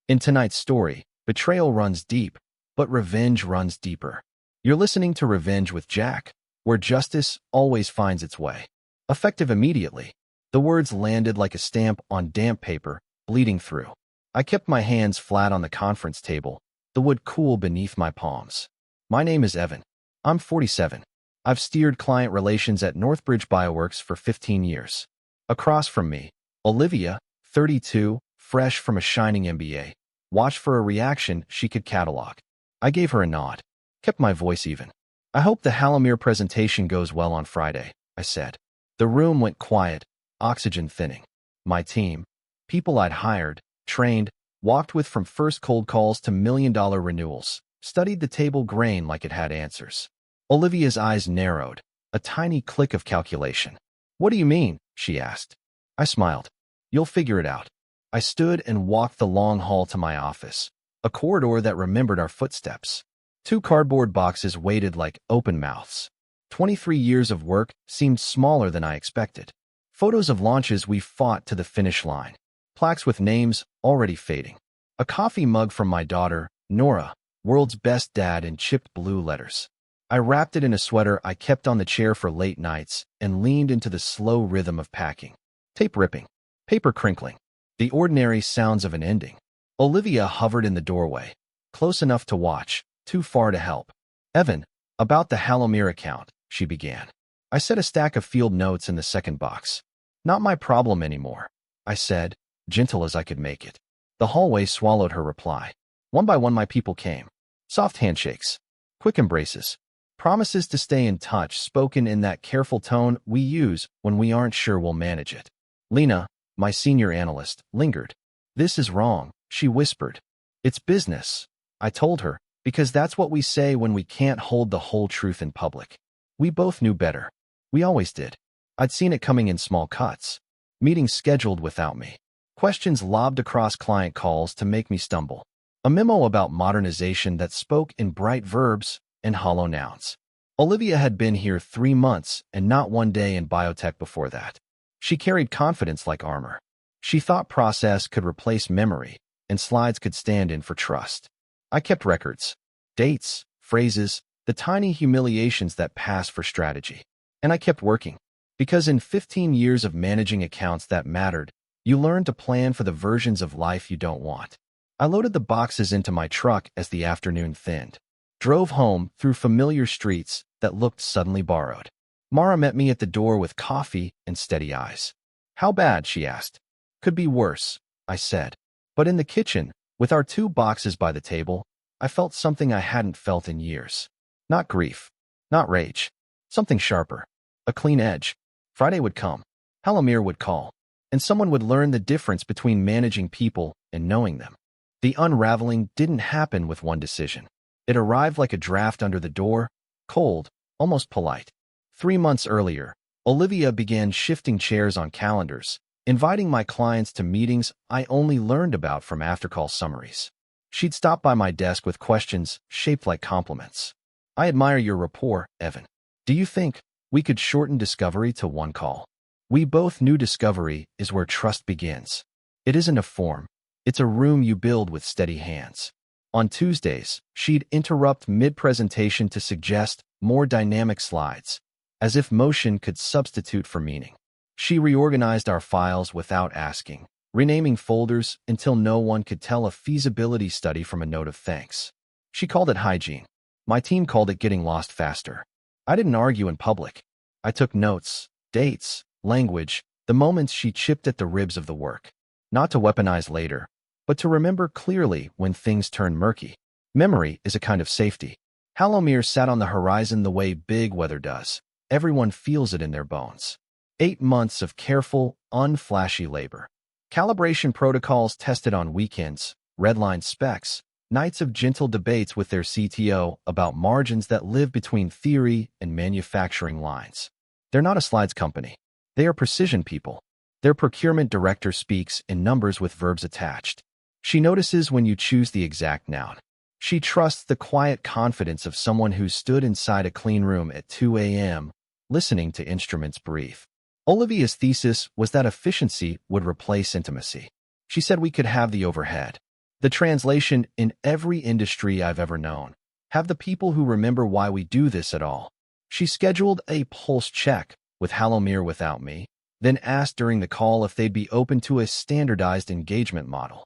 In tonight's story, betrayal runs deep, but revenge runs deeper. You're listening to Revenge with Jack, where justice always finds its way. Effective immediately, the words landed like a stamp on damp paper, bleeding through. I kept my hands flat on the conference table, the wood cool beneath my palms. My name is Evan. I'm 47. I've steered client relations at Northbridge Bioworks for 15 years. Across from me, Olivia, 32, fresh from a shining MBA, watched for a reaction she could catalog. I gave her a nod, kept my voice even. I hope the Halomir presentation goes well on Friday, I said. The room went quiet, oxygen thinning. My team, people I'd hired, trained, walked with from first cold calls to million-dollar renewals, studied the table grain like it had answers. Olivia's eyes narrowed, a tiny click of calculation. What do you mean? She asked. I smiled. You'll figure it out. I stood and walked the long hall to my office, a corridor that remembered our footsteps. 2 cardboard boxes waited like open mouths. 23 years of work seemed smaller than I expected. Photos of launches we fought to the finish line. Plaques with names already fading. A coffee mug from my daughter, Nora, world's best dad, in chipped blue letters. I wrapped it in a sweater I kept on the chair for late nights and leaned into the slow rhythm of packing. Tape ripping, paper crinkling, the ordinary sounds of an ending. Olivia hovered in the doorway, close enough to watch, too far to help. Evan, about the Halomir account, she began. I set a stack of field notes in the second box. Not my problem anymore, I said, gentle as I could make it. The hallway swallowed her reply. One by one my people came. Soft handshakes, quick embraces, promises to stay in touch spoken in that careful tone we use when we aren't sure we'll manage it. Lena, my senior analyst, lingered. This is wrong, she whispered. It's business, I told her, because that's what we say when we can't hold the whole truth in public. We both knew better. We always did. I'd seen it coming in small cuts. Meetings scheduled without me. Questions lobbed across client calls to make me stumble. A memo about modernization that spoke in bright verbs and hollow nouns. Olivia had been here 3 months and not one day in biotech before that. She carried confidence like armor. She thought process could replace memory, and slides could stand in for trust. I kept records, dates, phrases, the tiny humiliations that pass for strategy. And I kept working. Because in 15 years of managing accounts that mattered, you learn to plan for the versions of life you don't want. I loaded the boxes into my truck as the afternoon thinned. Drove home through familiar streets that looked suddenly borrowed. Mara met me at the door with coffee and steady eyes. How bad? She asked. Could be worse, I said. But in the kitchen, with our 2 boxes by the table, I felt something I hadn't felt in years. Not grief, not rage, something sharper, a clean edge. Friday would come. Halomir would call, and someone would learn the difference between managing people and knowing them. The unraveling didn't happen with one decision. It arrived like a draft under the door, cold, almost polite. 3 months earlier, Olivia began shifting chairs on calendars, inviting my clients to meetings I only learned about from after-call summaries. She'd stop by my desk with questions shaped like compliments. I admire your rapport, Evan. Do you think we could shorten discovery to 1 call? We both knew discovery is where trust begins. It isn't a form. It's a room you build with steady hands. On Tuesdays, she'd interrupt mid-presentation to suggest more dynamic slides, as if motion could substitute for meaning. She reorganized our files without asking, renaming folders until no one could tell a feasibility study from a note of thanks. She called it hygiene. My team called it getting lost faster. I didn't argue in public. I took notes, dates, language, the moments she chipped at the ribs of the work. Not to weaponize later, but to remember clearly when things turn murky. Memory is a kind of safety. Halomir sat on the horizon the way big weather does. Everyone feels it in their bones. 8 months of careful, unflashy labor. Calibration protocols tested on weekends, redline specs, nights of gentle debates with their CTO about margins that live between theory and manufacturing lines. They're not a slides company. They are precision people. Their procurement director speaks in numbers with verbs attached. She notices when you choose the exact noun. She trusts the quiet confidence of someone who stood inside a clean room at 2 a.m., listening to instruments breathe. Olivia's thesis was that efficiency would replace intimacy. She said we could have the overhead, The translation: in every industry I've ever known, have the people who remember why we do this at all. She scheduled a pulse check with Halomir without me, then asked during the call if they'd be open to a standardized engagement model.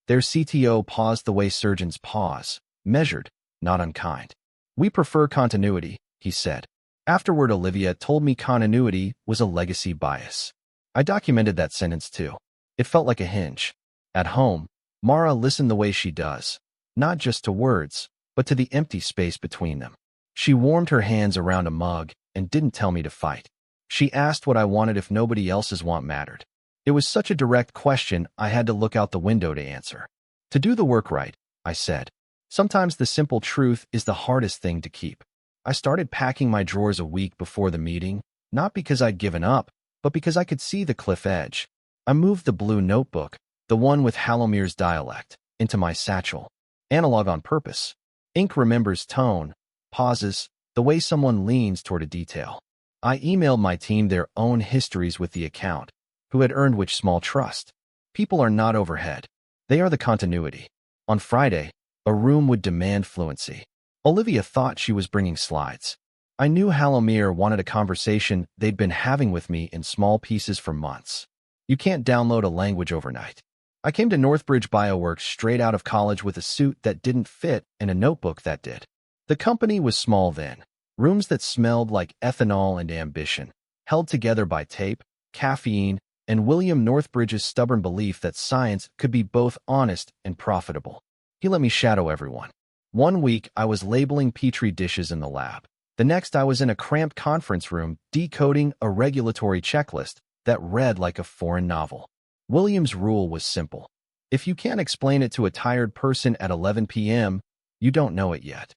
Their CTO paused the way surgeons pause, measured, not unkind. We prefer continuity, he said. Afterward, Olivia told me continuity was a legacy bias. I documented that sentence too. It felt like a hinge. At home, Mara listened the way she does, not just to words, but to the empty space between them. She warmed her hands around a mug and didn't tell me to fight. She asked what I wanted if nobody else's want mattered. It was such a direct question I had to look out the window to answer. To do the work right, I said. Sometimes the simple truth is the hardest thing to keep. I started packing my drawers a week before the meeting, not because I'd given up, but because I could see the cliff edge. I moved the blue notebook, the one with Halomir's dialect, into my satchel. Analog on purpose. Ink remembers tone, pauses, the way someone leans toward a detail. I emailed my team their own histories with the account, who had earned which small trust. People are not overhead. They are the continuity. On Friday, a room would demand fluency. Olivia thought she was bringing slides. I knew Halomir wanted a conversation they'd been having with me in small pieces for months. You can't download a language overnight. I came to Northbridge Bioworks straight out of college with a suit that didn't fit and a notebook that did. The company was small then. Rooms that smelled like ethanol and ambition, held together by tape, caffeine, and William Northbridge's stubborn belief that science could be both honest and profitable. He let me shadow everyone. One week, I was labeling petri dishes in the lab. The next, I was in a cramped conference room decoding a regulatory checklist that read like a foreign novel. William's rule was simple. If you can't explain it to a tired person at 11 p.m., you don't know it yet.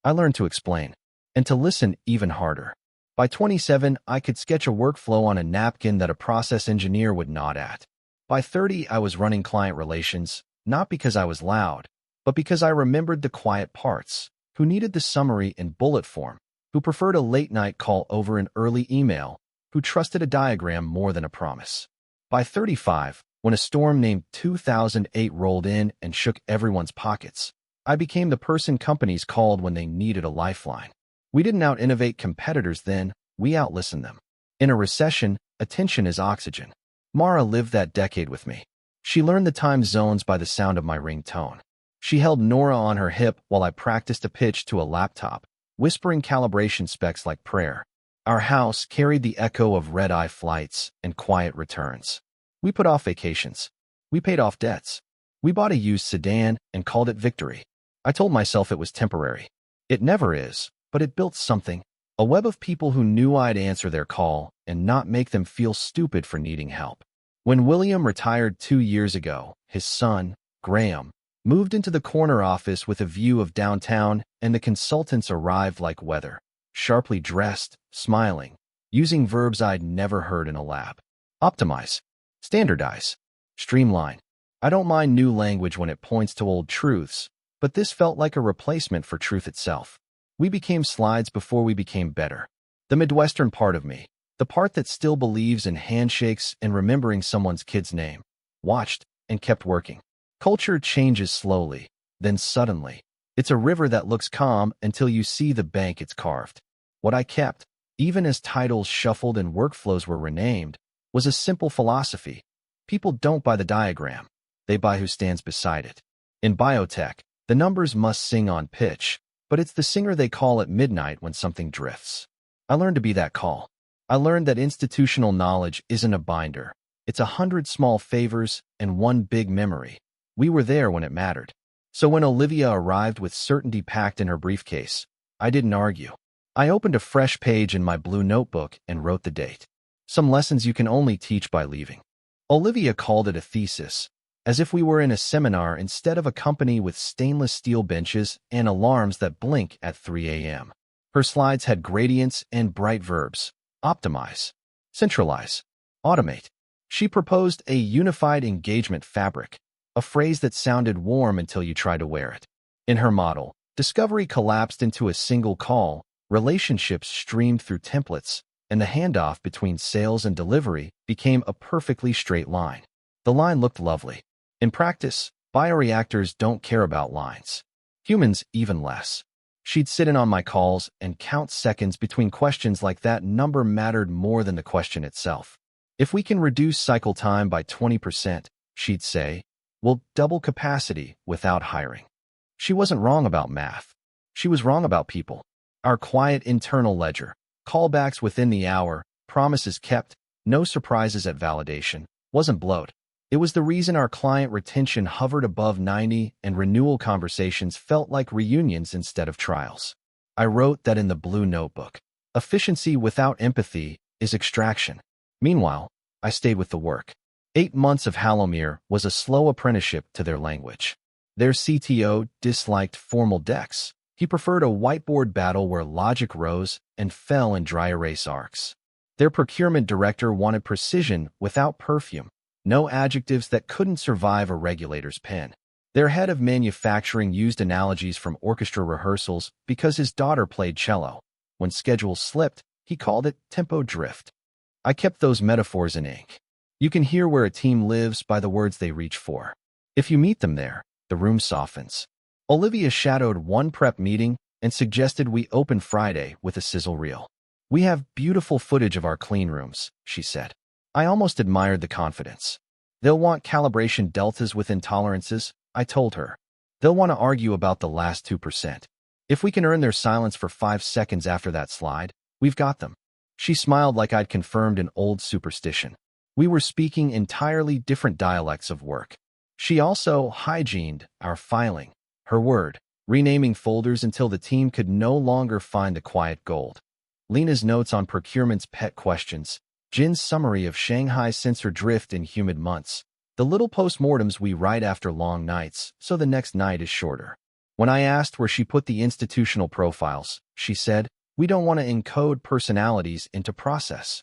I learned to explain, and to listen even harder. By 27, I could sketch a workflow on a napkin that a process engineer would nod at. By 30, I was running client relations, not because I was loud, but because I remembered the quiet parts, who needed the summary in bullet form, who preferred a late-night call over an early email, who trusted a diagram more than a promise. By 35, when a storm named 2008 rolled in and shook everyone's pockets, I became the person companies called when they needed a lifeline. We didn't out-innovate competitors then, we out-listened them. In a recession, attention is oxygen. Mara lived that decade with me. She learned the time zones by the sound of my ringtone. She held Nora on her hip while I practiced a pitch to a laptop, whispering calibration specs like prayer. Our house carried the echo of red-eye flights and quiet returns. We put off vacations. We paid off debts. We bought a used sedan and called it victory. I told myself it was temporary. It never is, but it built something. A web of people who knew I'd answer their call and not make them feel stupid for needing help. When William retired 2 years ago, his son, Graham, moved into the corner office with a view of downtown, and the consultants arrived like weather, sharply dressed, smiling, using verbs I'd never heard in a lab. Optimize, standardize, streamline. I don't mind new language when it points to old truths, but this felt like a replacement for truth itself. We became slides before we became better. The Midwestern part of me, the part that still believes in handshakes and remembering someone's kid's name, watched and kept working. Culture changes slowly, then suddenly. It's a river that looks calm until you see the bank it's carved. What I kept, even as titles shuffled and workflows were renamed, was a simple philosophy. People don't buy the diagram. They buy who stands beside it. In biotech, the numbers must sing on pitch, but it's the singer they call at midnight when something drifts. I learned to be that call. I learned that institutional knowledge isn't a binder. It's 100 small favors and one big memory. We were there when it mattered. So when Olivia arrived with certainty packed in her briefcase, I didn't argue. I opened a fresh page in my blue notebook and wrote the date. Some lessons you can only teach by leaving. Olivia called it a thesis, as if we were in a seminar instead of a company with stainless steel benches and alarms that blink at 3 a.m. Her slides had gradients and bright verbs: optimize, centralize, automate. She proposed a unified engagement fabric, a phrase that sounded warm until you tried to wear it. In her model, discovery collapsed into a single call, relationships streamed through templates, and the handoff between sales and delivery became a perfectly straight line. The line looked lovely. In practice, Bioreactors don't care about lines. Humans even less. She'd sit in on my calls and count seconds between questions like that number mattered more than the question itself. If we can reduce cycle time by 20%, she'd say, we'll double capacity without hiring. She wasn't wrong about math. She was wrong about people. Our quiet internal ledger, callbacks within the hour, promises kept, no surprises at validation, wasn't bloat. It was the reason our client retention hovered above 90 and renewal conversations felt like reunions instead of trials. I wrote that in the blue notebook. Efficiency without empathy is extraction. Meanwhile, I stayed with the work. 8 months of Halomir was a slow apprenticeship to their language. Their CTO disliked formal decks. He preferred a whiteboard battle where logic rose and fell in dry erase arcs. Their procurement director wanted precision without perfume. No adjectives that couldn't survive a regulator's pen. Their head of manufacturing used analogies from orchestra rehearsals because his daughter played cello. When schedules slipped, he called it tempo drift. I kept those metaphors in ink. You can hear where a team lives by the words they reach for. If you meet them there, the room softens. Olivia shadowed one prep meeting and suggested we open Friday with a sizzle reel. We have beautiful footage of our clean rooms, she said. I almost admired the confidence. They'll want calibration deltas with intolerances, I told her. They'll want to argue about the last 2%. If we can earn their silence for 5 seconds after that slide, we've got them. She smiled like I'd confirmed an old superstition. We were speaking entirely different dialects of work. She also hygiened our filing, her word, renaming folders until the team could no longer find the quiet gold. Lena's notes on procurement's pet questions, Jin's summary of Shanghai sensor drift in humid months, the little postmortems we write after long nights, so the next night is shorter. When I asked where she put the institutional profiles, she said, we don't want to encode personalities into process.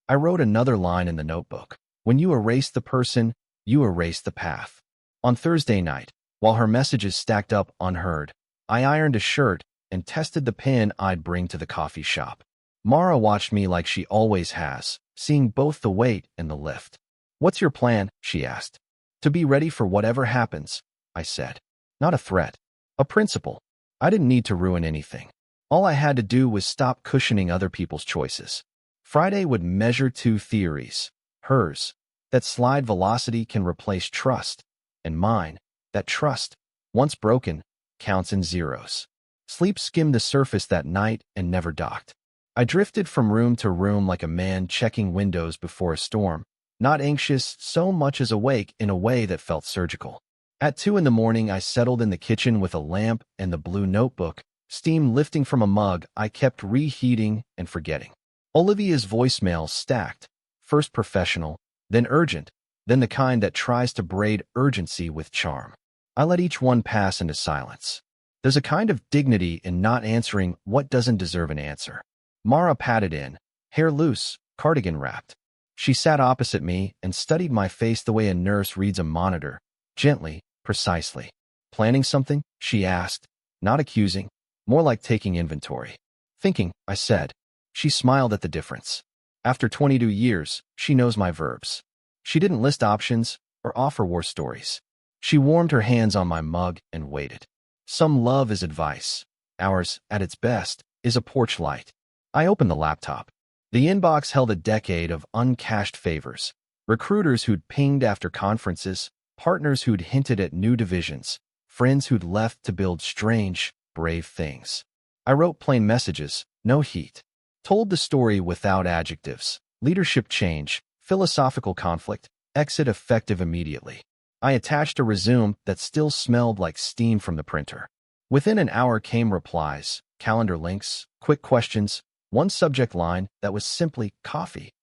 I wrote another line in the notebook. When you erase the person, you erase the path. On Thursday night, while her messages stacked up unheard, I ironed a shirt and tested the pen I'd bring to the coffee shop. Mara watched me like she always has, seeing both the weight and the lift. What's your plan? She asked. To be ready for whatever happens, I said. Not a threat. A principle. I didn't need to ruin anything. All I had to do was stop cushioning other people's choices. Friday would measure 2 theories. Hers, that slide velocity can replace trust, and mine, that trust, once broken, counts in zeros. Sleep skimmed the surface that night and never docked. I drifted from room to room like a man checking windows before a storm, not anxious so much as awake in a way that felt surgical. At 2 a.m, I settled in the kitchen with a lamp and the blue notebook, steam lifting from a mug I kept reheating and forgetting. Olivia's voicemail stacked, first professional, then urgent, then the kind that tries to braid urgency with charm. I let each one pass into silence. There's a kind of dignity in not answering what doesn't deserve an answer. Mara patted in, hair loose, cardigan wrapped. She sat opposite me and studied my face the way a nurse reads a monitor, gently, precisely. Planning something? She asked, not accusing, more like taking inventory. Thinking, I said. She smiled at the difference. After 22 years, she knows my verbs. She didn't list options or offer war stories. She warmed her hands on my mug and waited. Some love is advice. Ours, at its best, is a porch light. I opened the laptop. The inbox held a decade of uncached favors. Recruiters who'd pinged after conferences, partners who'd hinted at new divisions, friends who'd left to build strange, brave things. I wrote plain messages, no heat. Told the story without adjectives. Leadership change, philosophical conflict, exit effective immediately. I attached a resume that still smelled like steam from the printer. Within an hour came replies, calendar links, quick questions, one subject line that was simply coffee.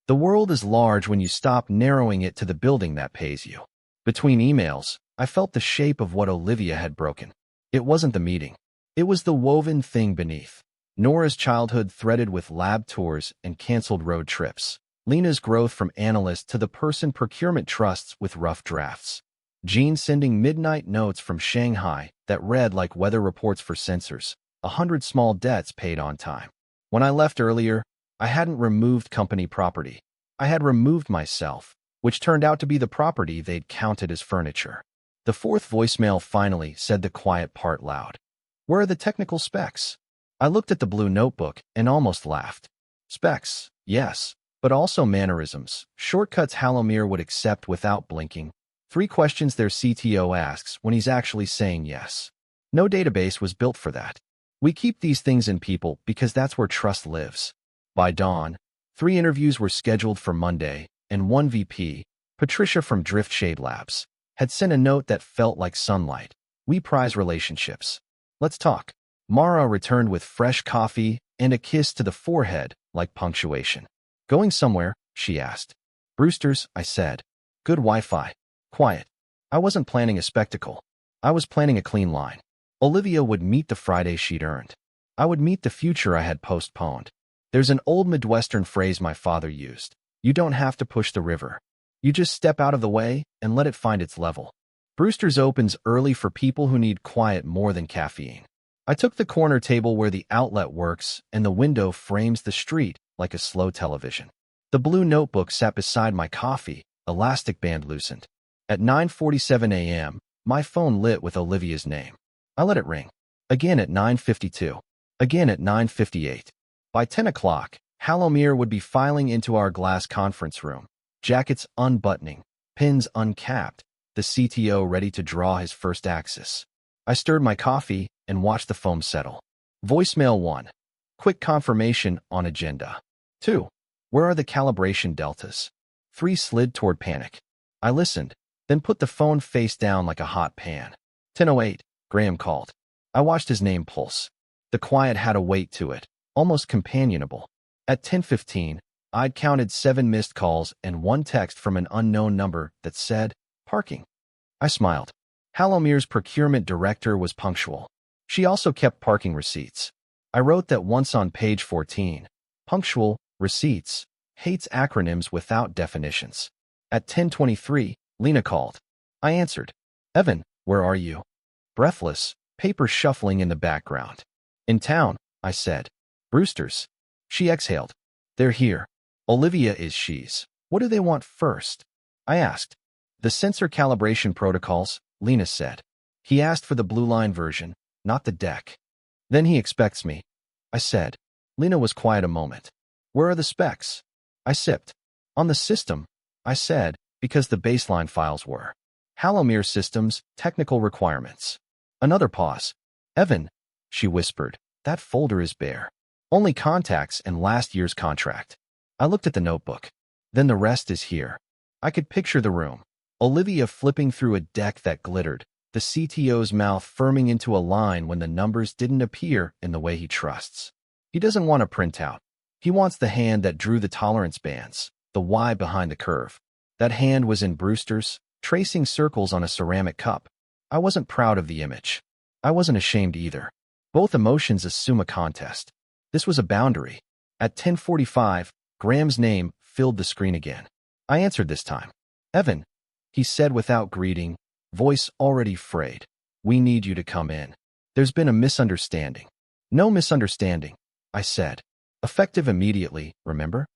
The world is large when you stop narrowing it to the building that pays you. Between emails, I felt the shape of what Olivia had broken. It wasn't the meeting. It was the woven thing beneath. Nora's childhood threaded with lab tours and canceled road trips. Lena's growth from analyst to the person procurement trusts with rough drafts. Jean sending midnight notes from Shanghai that read like weather reports for sensors, 100 small debts paid on time. When I left earlier, I hadn't removed company property. I had removed myself, which turned out to be the property they'd counted as furniture. The fourth voicemail finally said the quiet part loud. Where are the technical specs? I looked at the blue notebook and almost laughed. Specs, yes, but also mannerisms, shortcuts Halomir would accept without blinking. 3 questions their CTO asks when he's actually saying yes. No database was built for that. We keep these things in people because that's where trust lives. By dawn, 3 interviews were scheduled for Monday, and one VP, Patricia from Driftshade Labs, had sent a note that felt like sunlight. We prize relationships. Let's talk. Mara returned with fresh coffee and a kiss to the forehead like punctuation. Going somewhere? She asked. Brewster's, I said. Good Wi-Fi. Quiet. I wasn't planning a spectacle. I was planning a clean line. Olivia would meet the Friday she'd earned. I would meet the future I had postponed. There's an old Midwestern phrase my father used. You don't have to push the river. You just step out of the way and let it find its level. Brewster's opens early for people who need quiet more than caffeine. I took the corner table where the outlet works and the window frames the street like a slow television. The blue notebook sat beside my coffee, elastic band loosened. At 9:47 a.m., my phone lit with Olivia's name. I let it ring. Again at 9:52. Again at 9:58. By 10 o'clock, Halomir would be filing into our glass conference room. Jackets unbuttoning, pins uncapped, the CTO ready to draw his first axis. I stirred my coffee and watched the foam settle. Voicemail 1. Quick confirmation on agenda. 2. Where are the calibration deltas? 3 slid toward panic. I listened, then put the phone face down like a hot pan. 10:08, Graham called. I watched his name pulse. The quiet had a weight to it, almost companionable. At 10:15, I'd counted 7 missed calls and 1 text from an unknown number that said, parking. I smiled. Halomir's procurement director was punctual. She also kept parking receipts. I wrote that once on page 14. Punctual, receipts, hates acronyms without definitions. At 10:23, Lena called. I answered. Evan, where are you? Breathless, paper shuffling in the background. In town, I said. Brewster's. She exhaled. They're here. Olivia is she's. What do they want first? I asked. The sensor calibration protocols, Lena said. He asked for the blue line version, not the deck. Then he expects me. I said. Lena was quiet a moment. Where are the specs? I sipped. On the system, I said, because the baseline files were. Halomir Systems, technical requirements. Another pause. Evan, she whispered, that folder is bare. Only contacts and last year's contract. I looked at the notebook. Then the rest is here. I could picture the room. Olivia flipping through a deck that glittered, the CTO's mouth firming into a line when the numbers didn't appear in the way he trusts. He doesn't want a printout. He wants the hand that drew the tolerance bands, the Y behind the curve. That hand was in Brewster's, tracing circles on a ceramic cup. I wasn't proud of the image. I wasn't ashamed either. Both emotions assume a contest. This was a boundary. At 10:45, Graham's name filled the screen again. I answered this time. Evan, he said without greeting, voice already frayed. We need you to come in. There's been a misunderstanding. No misunderstanding, I said. Effective immediately, remember?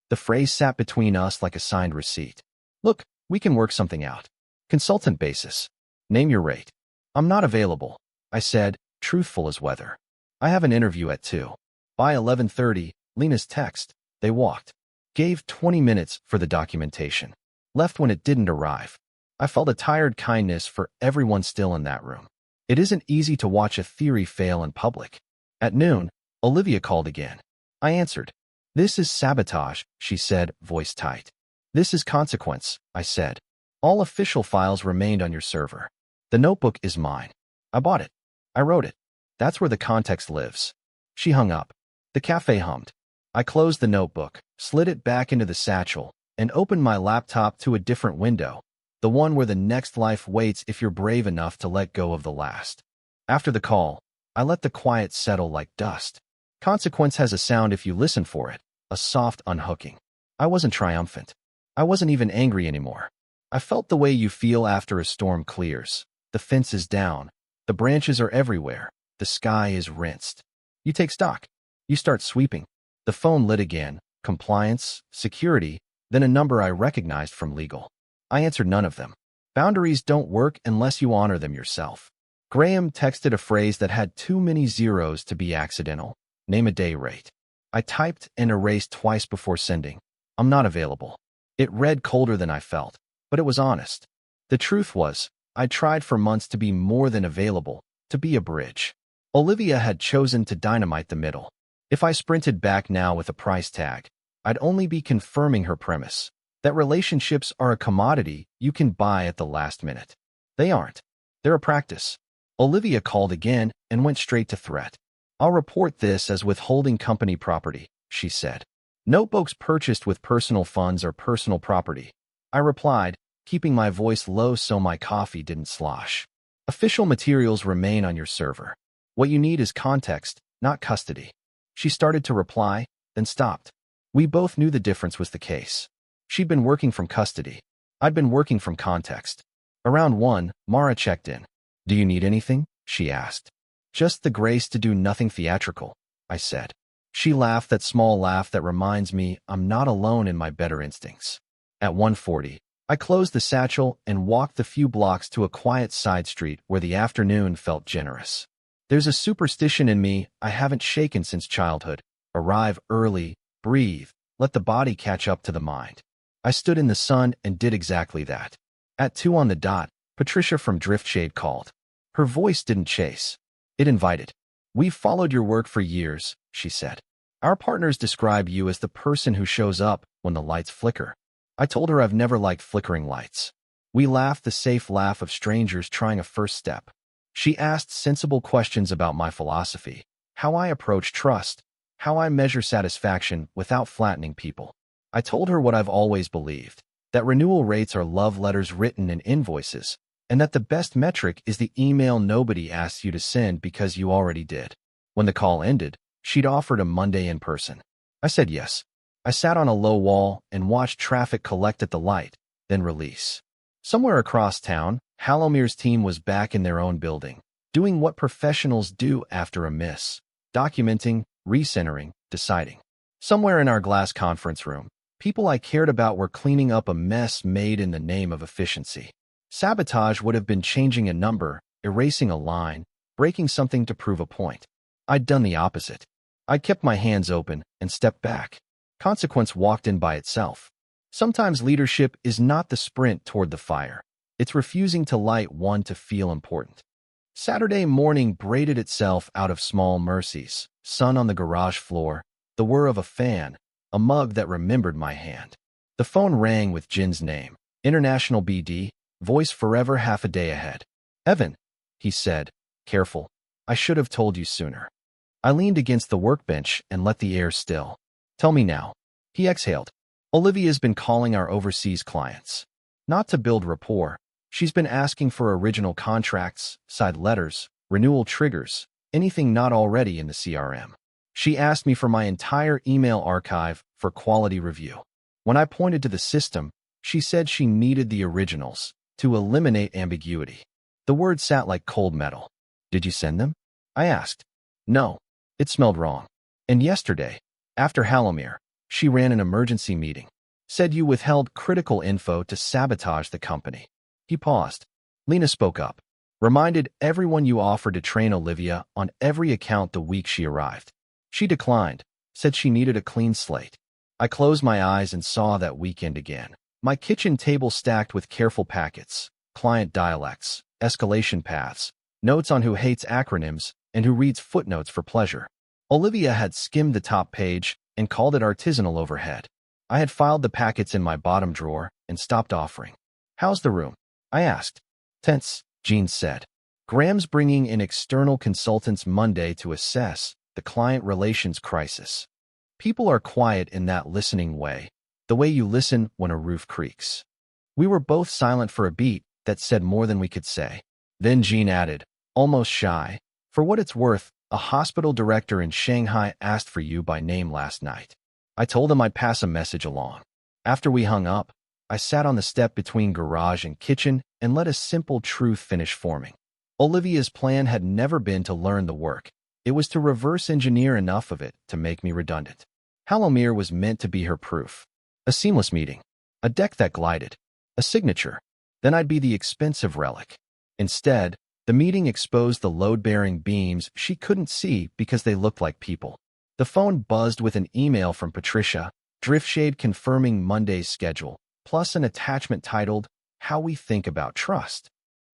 The phrase sat between us like a signed receipt. Look, we can work something out. Consultant basis. Name your rate. I'm not available, I said, truthful as weather. I have an interview at 2. By 11:30, Lena's text. They walked. Gave 20 minutes for the documentation. Left when it didn't arrive. I felt a tired kindness for everyone still in that room. It isn't easy to watch a theory fail in public. At noon, Olivia called again. I answered. This is sabotage, she said, voice tight. This is consequence, I said. All official files remained on your server. The notebook is mine. I bought it. I wrote it. That's where the context lives. She hung up. The cafe hummed. I closed the notebook, slid it back into the satchel, and opened my laptop to a different window, the one where the next life waits if you're brave enough to let go of the last. After the call, I let the quiet settle like dust. Consequence has a sound if you listen for it, a soft unhooking. I wasn't triumphant. I wasn't even angry anymore. I felt the way you feel after a storm clears. The fence is down. The branches are everywhere. The sky is rinsed. You take stock. You start sweeping. The phone lit again. Compliance, security, then a number I recognized from legal. I answered none of them. Boundaries don't work unless you honor them yourself. Graham texted a phrase that had too many zeros to be accidental. Name a day rate. I typed and erased twice before sending. I'm not available. It read colder than I felt, but it was honest. The truth was, I tried for months to be more than available, to be a bridge. Olivia had chosen to dynamite the middle. If I sprinted back now with a price tag, I'd only be confirming her premise, that relationships are a commodity you can buy at the last minute. They aren't. They're a practice. Olivia called again and went straight to threat. I'll report this as withholding company property, she said. Notebooks purchased with personal funds are personal property. I replied, keeping my voice low so my coffee didn't slosh. Official materials remain on your server. What you need is context, not custody. She started to reply, then stopped. We both knew the difference was the case. She'd been working from custody. I'd been working from context. Around 1, Mara checked in. Do you need anything? She asked. Just the grace to do nothing theatrical, I said. She laughed, that small laugh that reminds me I'm not alone in my better instincts. At 1:40, I closed the satchel and walked the few blocks to a quiet side street where the afternoon felt generous. There's a superstition in me I haven't shaken since childhood. Arrive early, breathe, let the body catch up to the mind. I stood in the sun and did exactly that. At 2 on the dot, Patricia from Driftshade called. Her voice didn't chase. It invited. We've followed your work for years, she said. Our partners describe you as the person who shows up when the lights flicker. I told her I've never liked flickering lights. We laughed, the safe laugh of strangers trying a first step. She asked sensible questions about my philosophy, how I approach trust, how I measure satisfaction without flattening people. I told her what I've always believed, that renewal rates are love letters written in invoices, and that the best metric is the email nobody asks you to send because you already did. When the call ended, she'd offered a Monday in person. I said yes. I sat on a low wall and watched traffic collect at the light, then release. Somewhere across town, Hallomir's team was back in their own building, doing what professionals do after a miss, documenting, recentering, deciding. Somewhere in our glass conference room, people I cared about were cleaning up a mess made in the name of efficiency. Sabotage would have been changing a number, erasing a line, breaking something to prove a point. I'd done the opposite. I'd kept my hands open and stepped back. Consequence walked in by itself. Sometimes leadership is not the sprint toward the fire. It's refusing to light one to feel important. Saturday morning braided itself out of small mercies. Sun on the garage floor, the whir of a fan, a mug that remembered my hand. The phone rang with Jin's name. International BD, voice forever half a day ahead. Evan, he said, careful. I should have told you sooner. I leaned against the workbench and let the air still. Tell me now. He exhaled. Olivia's been calling our overseas clients. Not to build rapport. She's been asking for original contracts, side letters, renewal triggers, anything not already in the CRM. She asked me for my entire email archive for quality review. When I pointed to the system, she said she needed the originals to eliminate ambiguity. The word sat like cold metal. Did you send them? I asked. No. It smelled wrong. And yesterday, after Hallomir, she ran an emergency meeting. Said you withheld critical info to sabotage the company. He paused. Lena spoke up. Reminded everyone you offered to train Olivia on every account the week she arrived. She declined, said she needed a clean slate. I closed my eyes and saw that weekend again. My kitchen table stacked with careful packets, client dialects, escalation paths, notes on who hates acronyms and who reads footnotes for pleasure. Olivia had skimmed the top page and called it artisanal overhead. I had filed the packets in my bottom drawer and stopped offering. How's the room? I asked. Tense, Jean said. Graham's bringing in external consultants Monday to assess the client relations crisis. People are quiet in that listening way, the way you listen when a roof creaks. We were both silent for a beat that said more than we could say. Then Jean added, almost shy, for what it's worth, a hospital director in Shanghai asked for you by name last night. I told him I'd pass a message along. After we hung up, I sat on the step between garage and kitchen and let a simple truth finish forming. Olivia's plan had never been to learn the work. It was to reverse engineer enough of it to make me redundant. Hallomir was meant to be her proof. A seamless meeting. A deck that glided. A signature Then I'd be the expensive relic. Instead, the meeting exposed the load-bearing beams she couldn't see because they looked like people. The phone buzzed with an email from Patricia, Driftshade confirming Monday's schedule, plus an attachment titled, How We Think About Trust.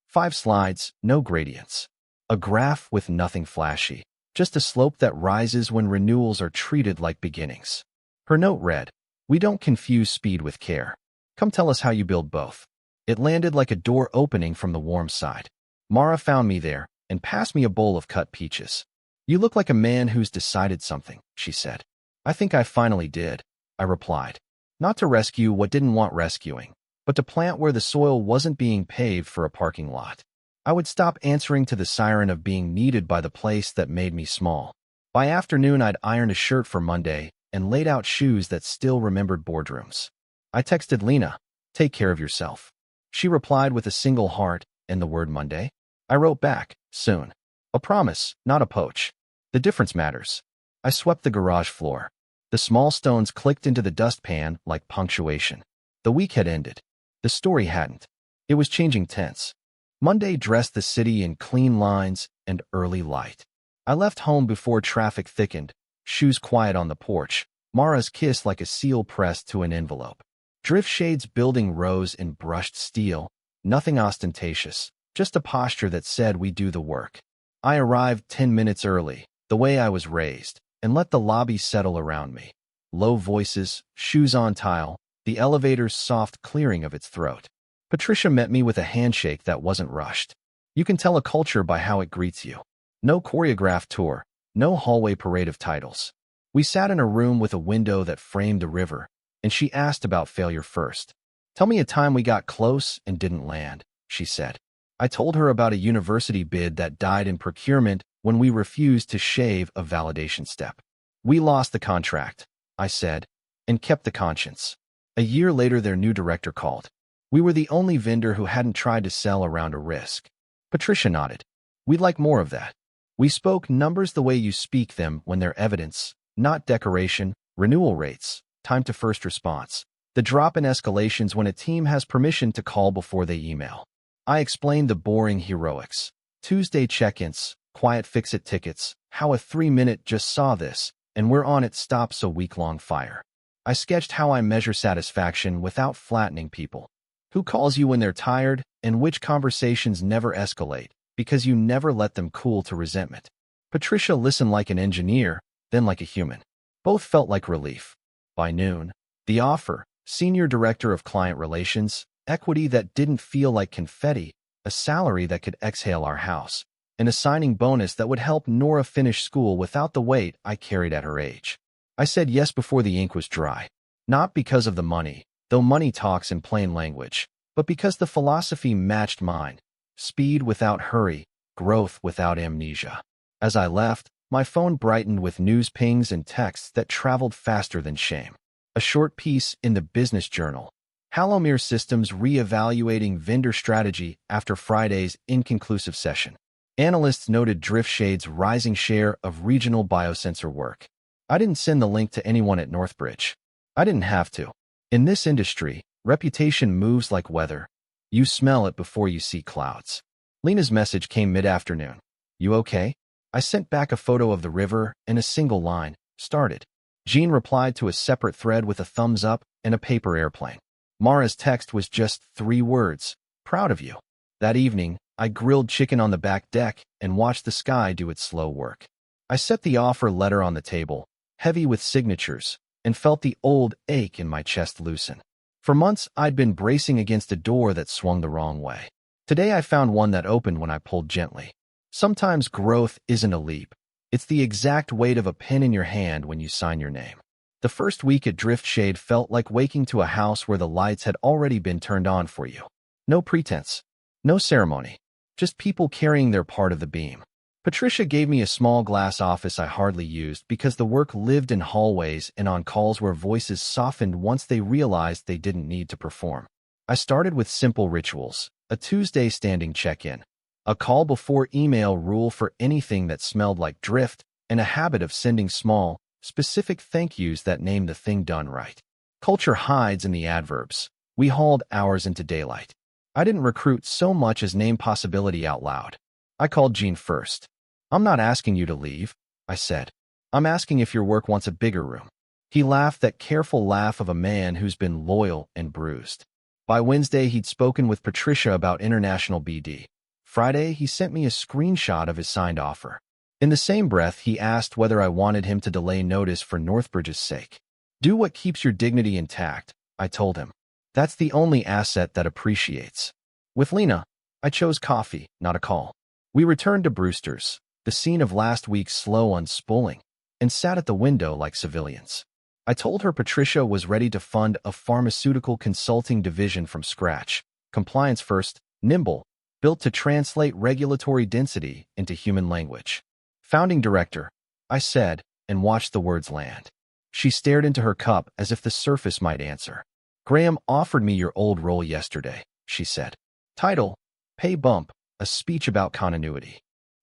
5 slides, no gradients. A graph with nothing flashy, just a slope that rises when renewals are treated like beginnings. Her note read, We don't confuse speed with care. Come tell us how you build both. It landed like a door opening from the warm side. Mara found me there and passed me a bowl of cut peaches. You look like a man who's decided something, she said. I think I finally did, I replied. Not to rescue what didn't want rescuing, but to plant where the soil wasn't being paved for a parking lot. I would stop answering to the siren of being needed by the place that made me small. By afternoon, I'd ironed a shirt for Monday and laid out shoes that still remembered boardrooms. I texted Lena, take care of yourself. She replied with a single heart and the word Monday. I wrote back, soon. A promise, not a poach. The difference matters. I swept the garage floor. The small stones clicked into the dustpan like punctuation. The week had ended. The story hadn't. It was changing tense. Monday dressed the city in clean lines and early light. I left home before traffic thickened, shoes quiet on the porch, Mara's kiss like a seal pressed to an envelope. Driftshade's building rose in brushed steel, nothing ostentatious, just a posture that said we do the work. I arrived 10 minutes early, the way I was raised, and let the lobby settle around me. Low voices, shoes on tile, the elevator's soft clearing of its throat. Patricia met me with a handshake that wasn't rushed. You can tell a culture by how it greets you. No choreographed tour, no hallway parade of titles. We sat in a room with a window that framed a river, and she asked about failure first. Tell me a time we got close and didn't land, she said. I told her about a university bid that died in procurement when we refused to shave a validation step. We lost the contract, I said, and kept the conscience. A year later, their new director called. We were the only vendor who hadn't tried to sell around a risk. Patricia nodded. We'd like more of that. We spoke numbers the way you speak them when they're evidence, not decoration, renewal rates, time to first response, the drop in escalations when a team has permission to call before they email. I explained the boring heroics. Tuesday check-ins, quiet fix-it tickets, how a 3-minute just saw this, and we're on it stops a week-long fire. I sketched how I measure satisfaction without flattening people. Who calls you when they're tired, and which conversations never escalate, because you never let them cool to resentment. Patricia listened like an engineer, then like a human. Both felt like relief. By noon, the offer, Senior Director of Client Relations, equity that didn't feel like confetti, a salary that could exhale our house, and a signing bonus that would help Nora finish school without the weight I carried at her age. I said yes before the ink was dry. Not because of the money, though money talks in plain language, but because the philosophy matched mine. Speed without hurry, growth without amnesia. As I left, my phone brightened with news pings and texts that traveled faster than shame. A short piece in the Business Journal. Halomir Systems re-evaluating vendor strategy after Friday's inconclusive session. Analysts noted Driftshade's rising share of regional biosensor work. I didn't send the link to anyone at Northbridge. I didn't have to. In this industry, reputation moves like weather. You smell it before you see clouds. Lena's message came mid-afternoon. You okay? I sent back a photo of the river and a single line, started. Jean replied to a separate thread with a thumbs up and a paper airplane. Mara's text was just 3 words, proud of you. That evening, I grilled chicken on the back deck and watched the sky do its slow work. I set the offer letter on the table, heavy with signatures, and felt the old ache in my chest loosen. For months, I'd been bracing against a door that swung the wrong way. Today, I found one that opened when I pulled gently. Sometimes growth isn't a leap. It's the exact weight of a pen in your hand when you sign your name. The first week at Driftshade felt like waking to a house where the lights had already been turned on for you. No pretense. No ceremony. Just people carrying their part of the beam. Patricia gave me a small glass office I hardly used because the work lived in hallways and on calls where voices softened once they realized they didn't need to perform. I started with simple rituals, a Tuesday standing check-in, a call before email rule for anything that smelled like drift, and a habit of sending small, specific thank yous that name the thing done right. Culture hides in the adverbs. We hauled hours into daylight. I didn't recruit so much as name possibility out loud. I called Gene first. I'm not asking you to leave, I said. I'm asking if your work wants a bigger room. He laughed, that careful laugh of a man who's been loyal and bruised. By Wednesday, he'd spoken with Patricia about international BD. Friday, he sent me a screenshot of his signed offer. In the same breath, he asked whether I wanted him to delay notice for Northbridge's sake. Do what keeps your dignity intact, I told him. That's the only asset that appreciates. With Lena, I chose coffee, not a call. We returned to Brewster's, the scene of last week's slow unspooling, and sat at the window like civilians. I told her Patricia was ready to fund a pharmaceutical consulting division from scratch, compliance first, nimble, built to translate regulatory density into human language. Founding director, I said, and watched the words land. She stared into her cup as if the surface might answer. Graham offered me your old role yesterday, she said. Title, pay bump, a speech about continuity.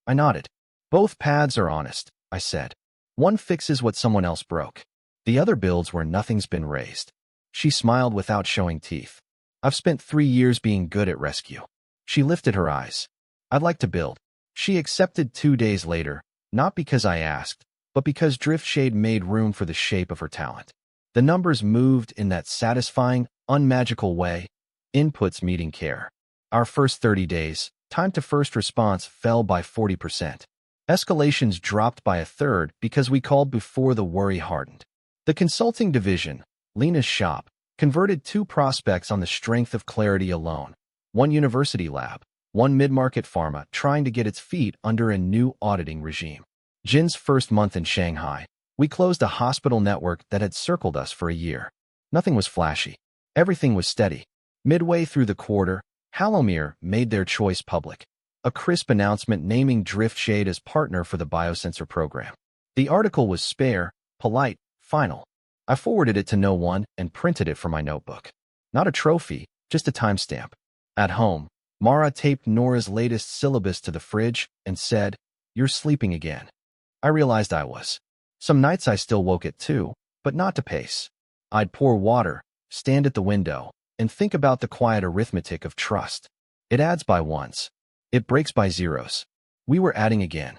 I nodded. Both paths are honest, I said. One fixes what someone else broke. The other builds where nothing's been raised. She smiled without showing teeth. I've spent 3 years being good at rescue. She lifted her eyes. I'd like to build. She accepted 2 days later, not because I asked, but because Driftshade made room for the shape of her talent. The numbers moved in that satisfying, unmagical way, inputs meeting care. Our first 30 days, time to first response fell by 40%. Escalations dropped by a third because we called before the worry hardened. The consulting division, Lena's shop, converted 2 prospects on the strength of clarity alone. One university lab, one mid-market pharma trying to get its feet under a new auditing regime. Jin's first month in Shanghai, we closed a hospital network that had circled us for a year. Nothing was flashy. Everything was steady. Midway through the quarter, Halomir made their choice public. A crisp announcement naming Driftshade as partner for the biosensor program. The article was spare, polite, final. I forwarded it to no one and printed it for my notebook. Not a trophy, just a timestamp. At home, Mara taped Nora's latest syllabus to the fridge and said, "You're sleeping again." I realized I was. Some nights I still woke at 2, but not to pace. I'd pour water, stand at the window, and think about the quiet arithmetic of trust. It adds by ones. It breaks by zeros. We were adding again.